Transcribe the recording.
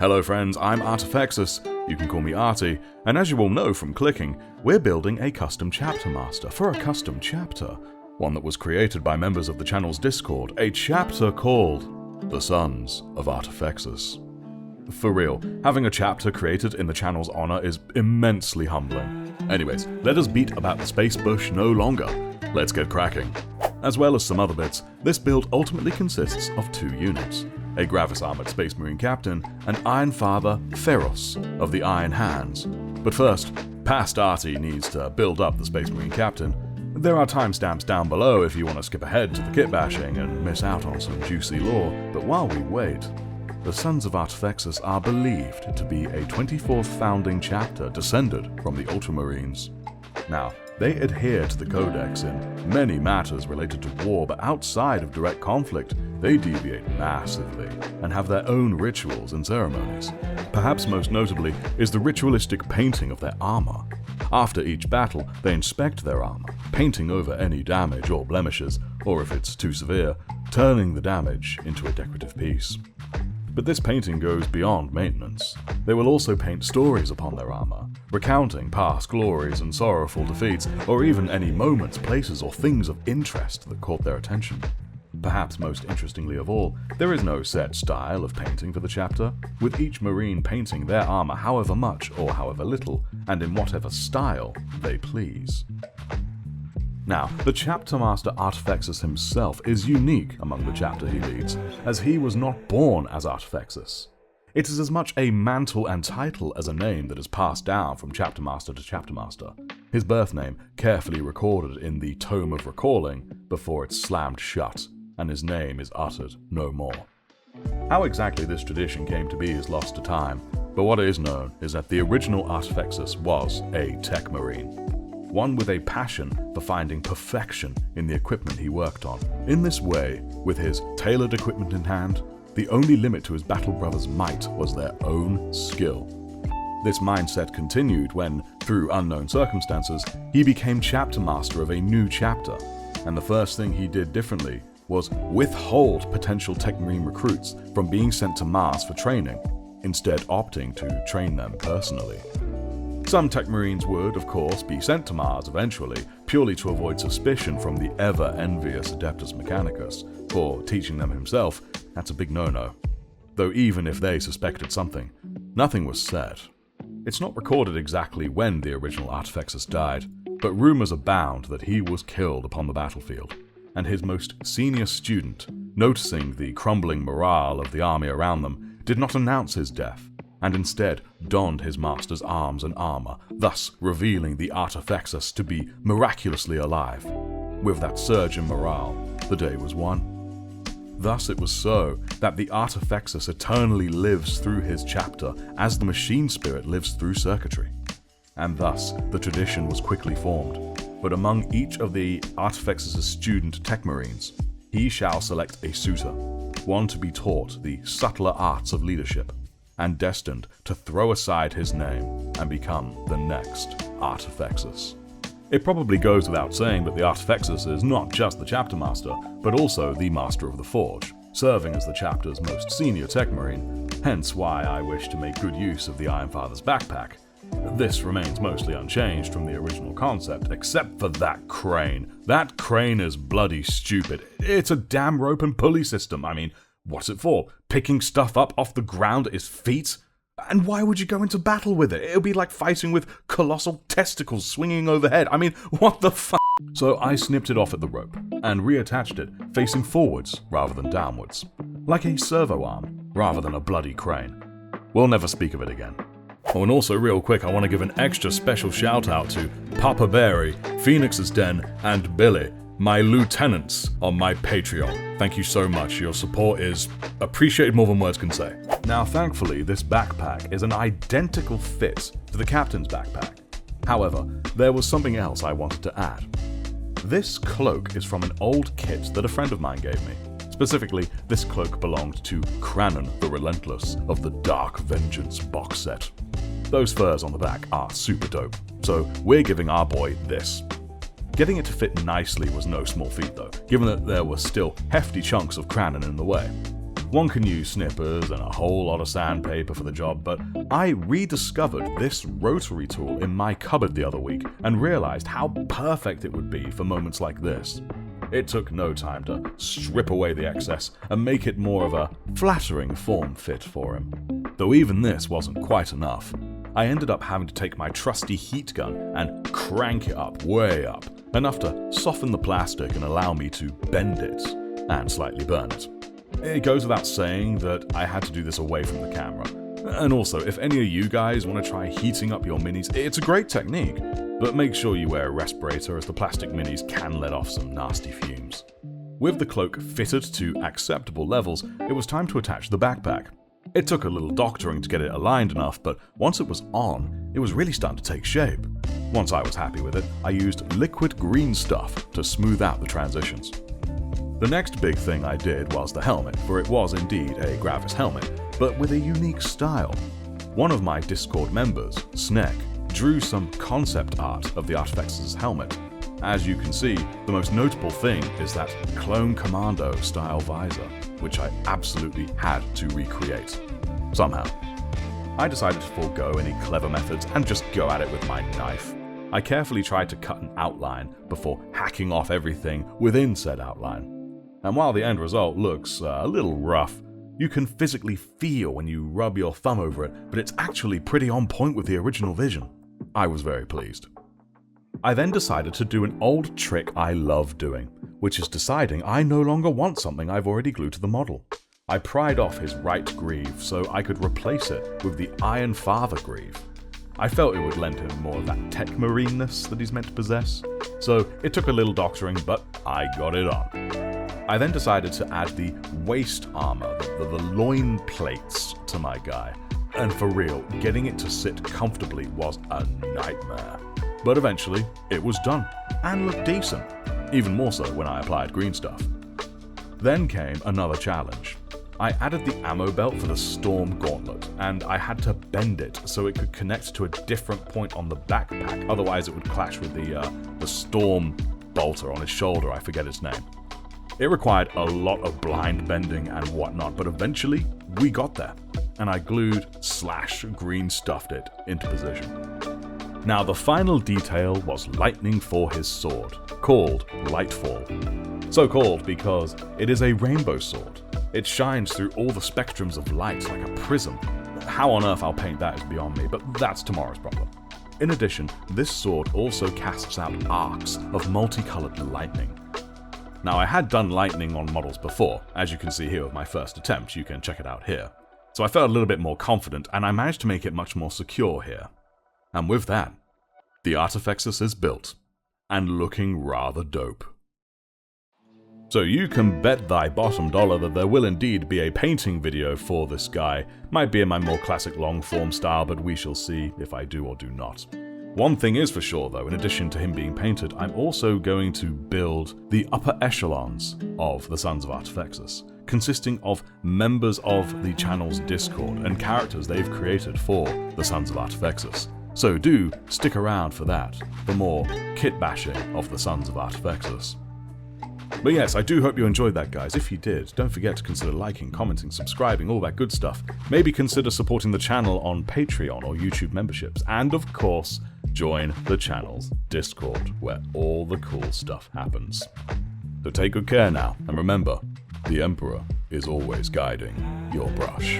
Hello friends, I'm Artifexus, you can call me Artie, and as you all know from clicking, we're building a custom chapter master for a custom chapter, one that was created by members of the channel's Discord, a chapter called The Sons of Artifexus. For real, having a chapter created in the channel's honor is immensely humbling. Anyways, let us beat about the space bush no longer. Let's get cracking. As well as some other bits, this build ultimately consists of 2 units. A Gravis Armored Space Marine Captain, and Iron Father Feros of the Iron Hands. But first, past Artie needs to build up the Space Marine Captain. There are timestamps down below if you want to skip ahead to the kitbashing and miss out on some juicy lore, but while we wait, the Sons of Artifexus are believed to be a 24th founding chapter descended from the Ultramarines. Now, they adhere to the Codex in many matters related to war, but outside of direct conflict, they deviate massively and have their own rituals and ceremonies. Perhaps most notably is the ritualistic painting of their armor. After each battle, they inspect their armor, painting over any damage or blemishes, or if it's too severe, turning the damage into a decorative piece. But this painting goes beyond maintenance. They will also paint stories upon their armor, recounting past glories and sorrowful defeats, or even any moments, places, or things of interest that caught their attention. Perhaps most interestingly of all, there is no set style of painting for the chapter, with each Marine painting their armor however much or however little, and in whatever style they please. Now, the Chapter Master Artifexus himself is unique among the chapter he leads, as he was not born as Artifexus. It is as much a mantle and title as a name that is passed down from Chapter Master to Chapter Master, his birth name carefully recorded in the Tome of Recalling before it's slammed shut, and his name is uttered no more. How exactly this tradition came to be is lost to time, but what is known is that the original Artifexus was a tech marine. One with a passion for finding perfection in the equipment he worked on. In this way, with his tailored equipment in hand, the only limit to his battle brothers' might was their own skill. This mindset continued when, through unknown circumstances, he became chapter master of a new chapter, and the first thing he did differently was withhold potential tech marine recruits from being sent to Mars for training, instead opting to train them personally. Some tech marines would, of course, be sent to Mars eventually, purely to avoid suspicion from the ever-envious Adeptus Mechanicus. For teaching them himself, that's a big no-no. Though even if they suspected something, nothing was said. It's not recorded exactly when the original Artifexus died, but rumors abound that he was killed upon the battlefield, and his most senior student, noticing the crumbling morale of the army around them, did not announce his death, and instead donned his master's arms and armor, thus revealing the Artifexus to be miraculously alive. With that surge in morale, the day was won. Thus it was so that the Artifexus eternally lives through his chapter as the machine spirit lives through circuitry. And thus the tradition was quickly formed. But among each of the Artifexus' student tech marines, he shall select a suitor, one to be taught the subtler arts of leadership, and destined to throw aside his name and become the next Artifexus. It probably goes without saying that the Artifexus is not just the chapter master, but also the master of the forge, serving as the chapter's most senior tech marine, hence why I wish to make good use of the Iron Father's backpack. This remains mostly unchanged from the original concept, except for that crane. That crane is bloody stupid. It's a damn rope and pulley system. I mean, what's it for? Picking stuff up off the ground at his feet? And why would you go into battle with it? It'll be like fighting with colossal testicles swinging overhead. I mean, what the f***? So I snipped it off at the rope and reattached it, facing forwards rather than downwards. Like a servo arm rather than a bloody crane. We'll never speak of it again. Oh, and also real quick, I want to give an extra special shout out to Papa Berry, Phoenix's Den, and Billy, my lieutenants on my Patreon. Thank you so much. Your support is appreciated more than words can say. Now, thankfully, this backpack is an identical fit to the captain's backpack. However, there was something else I wanted to add. This cloak is from an old kit that a friend of mine gave me. Specifically, this cloak belonged to Cranon the Relentless of the Dark Vengeance box set. Those furs on the back are super dope, so we're giving our boy this. Getting it to fit nicely was no small feat though, given that there were still hefty chunks of Cranon in the way. One can use snippers and a whole lot of sandpaper for the job, but I rediscovered this rotary tool in my cupboard the other week and realized how perfect it would be for moments like this. It took no time to strip away the excess and make it more of a flattering form fit for him. Though even this wasn't quite enough, I ended up having to take my trusty heat gun and crank it up, way up, enough to soften the plastic and allow me to bend it and slightly burn it. It goes without saying that I had to do this away from the camera. And also, if any of you guys want to try heating up your minis, it's a great technique, but make sure you wear a respirator as the plastic minis can let off some nasty fumes. With the cloak fitted to acceptable levels, it was time to attach the backpack. It took a little doctoring to get it aligned enough, but once it was on, it was really starting to take shape. Once I was happy with it, I used liquid green stuff to smooth out the transitions. The next big thing I did was the helmet, for it was indeed a Gravis helmet, but with a unique style. One of my Discord members, Snek, drew some concept art of the Artifexus helmet. As you can see, the most notable thing is that Clone Commando style visor, which I absolutely had to recreate. Somehow. I decided to forego any clever methods and just go at it with my knife. I carefully tried to cut an outline before hacking off everything within said outline. And while the end result looks a little rough, you can physically feel when you rub your thumb over it, but it's actually pretty on point with the original vision. I was very pleased. I then decided to do an old trick I love doing, which is deciding I no longer want something I've already glued to the model. I pried off his right greave so I could replace it with the Iron Father greave. I felt it would lend him more of that tech marineness that he's meant to possess, so it took a little doctoring, but I got it on. I then decided to add the waist armor, the loin plates, to my guy. And for real, getting it to sit comfortably was a nightmare. But eventually, it was done, and looked decent. Even more so when I applied green stuff. Then came another challenge. I added the ammo belt for the Storm Gauntlet, and I had to bend it so it could connect to a different point on the backpack, otherwise it would clash with the Storm bolter on his shoulder, I forget its name. It required a lot of blind bending and whatnot, but eventually we got there, and I glued/green stuffed it into position. Now the final detail was lightning for his sword, called Lightfall. So called because it is a rainbow sword. It shines through all the spectrums of light like a prism. How on earth I'll paint that is beyond me, but that's tomorrow's problem. In addition, this sword also casts out arcs of multicolored lightning. Now I had done lightning on models before, as you can see here with my first attempt, you can check it out here. So I felt a little bit more confident and I managed to make it much more secure here. And with that, the Artifexus is built, and looking rather dope. So you can bet thy bottom dollar that there will indeed be a painting video for this guy. Might be in my more classic long form style, but we shall see if I do or do not. One thing is for sure though, in addition to him being painted, I'm also going to build the upper echelons of the Sons of Artifexus, consisting of members of the channel's Discord and characters they've created for the Sons of Artifexus. So do stick around for that, for more kitbashing of the Sons of Artifexus. But yes, I do hope you enjoyed that, guys. If you did, don't forget to consider liking, commenting, subscribing, all that good stuff. Maybe consider supporting the channel on Patreon or YouTube memberships. And of course, join the channel's Discord, where all the cool stuff happens. So take good care now, and remember, the Emperor is always guiding your brush.